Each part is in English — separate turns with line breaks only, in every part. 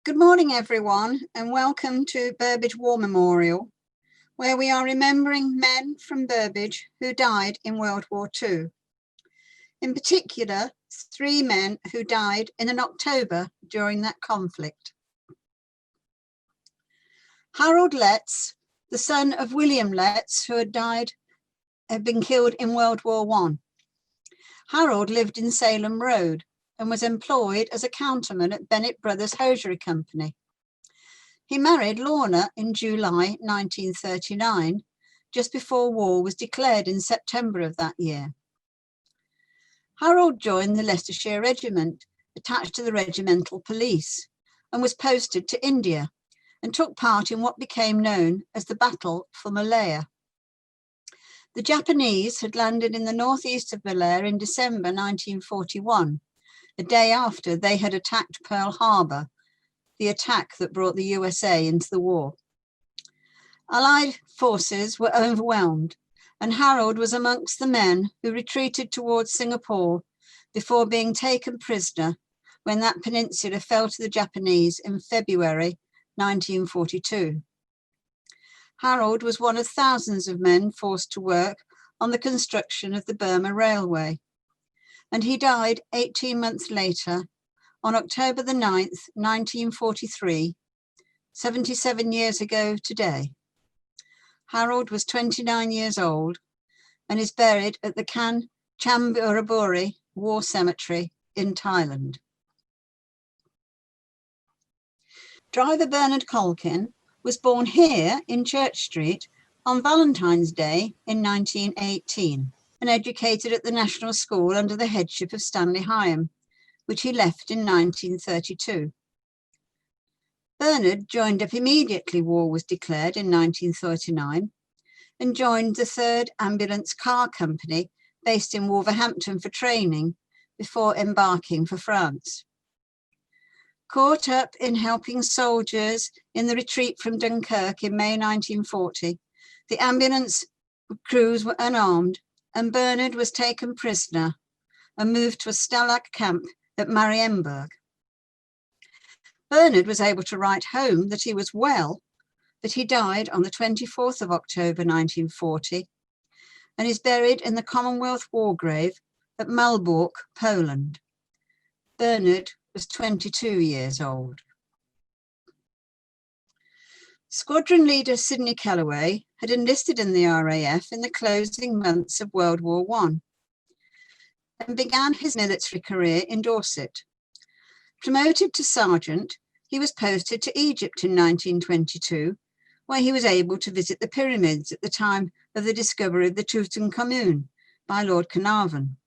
Good morning, everyone, and welcome to Burbage War Memorial, where we are remembering men from Burbage who died in World War II. In particular, 3 men who died in October during that conflict. Harold Letts, the son of William Letts, who had been killed in World War I. Harold lived in Salem Road and was employed as a counterman at Bennett Brothers Hosiery Company. He married Lorna in July 1939, just before war was declared in September of that year. Harold joined the Leicestershire Regiment, attached to the regimental police, and was posted to India and took part in what became known as the Battle for Malaya. The Japanese had landed in the northeast of Malaya in December 1941, a day after they had attacked Pearl Harbor, the attack that brought the USA into the war. Allied forces were overwhelmed, and Harold was amongst the men who retreated towards Singapore before being taken prisoner when that peninsula fell to the Japanese in February 1942. Harold was one of thousands of men forced to work on the construction of the Burma Railway, and he died 18 months later on October the 9th, 1943, 77 years ago today. Harold was 29 years old and is buried at the Kanchanaburi War Cemetery in Thailand. Driver Bernard COLKIN was born here in Church Street on Valentine's Day in 1918 and educated at the National School under the headship of Stanley Hyam, which he left in 1932. Bernard joined up immediately war was declared in 1939 and joined the 3rd Ambulance Car Company based in Wolverhampton for training before embarking for France. Caught up in helping soldiers in the retreat from Dunkirk in May 1940, the ambulance crews were unarmed and Bernard was taken prisoner and moved to a Stalag camp at Marienburg. Bernard was able to write home that he was well, but he died on the 24th of October 1940 and is buried in the Commonwealth War Grave at Malbork, Poland. Bernard was 22 years old. Squadron leader Sidney Callaway had enlisted in the RAF in the closing months of World War I and began his military career in Dorset. Promoted to sergeant, he was posted to Egypt in 1922, where he was able to visit the pyramids at the time of the discovery of the Tutankhamun by Lord Carnarvon.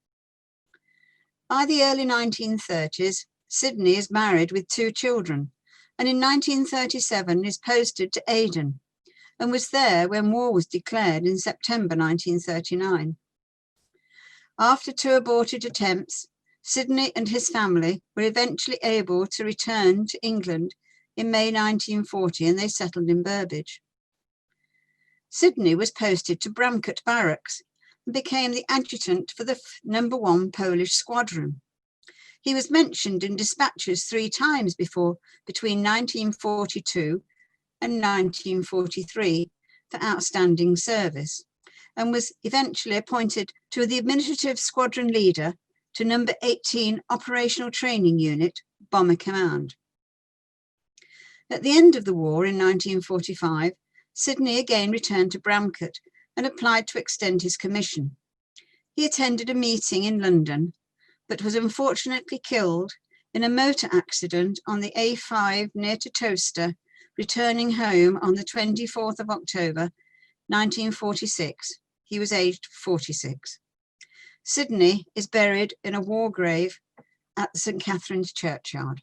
By the early 1930s, Sidney is married with 2 children, and in 1937 is posted to Aden and was there when war was declared in September 1939. After 2 aborted attempts, Sidney and his family were eventually able to return to England in May 1940 and they settled in Burbage. Sidney was posted to Bramcote Barracks and became the adjutant for the No. 1 Polish Squadron. He was mentioned in dispatches 3 times between 1942 and 1943 for outstanding service, and was eventually appointed to the administrative squadron leader to No. 18 Operational Training Unit, Bomber Command. At the end of the war in 1945, Sidney again returned to Bramcote and applied to extend his commission. He attended a meeting in London, but was unfortunately killed in a motor accident on the A5 near to Towcester, returning home on the 24th of October, 1946. He was aged 46. Sidney is buried in a war grave at the St. Catherine's Churchyard.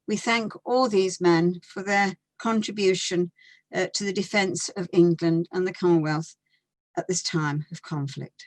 We thank all these men for their contribution to the defence of England and the Commonwealth at this time of conflict.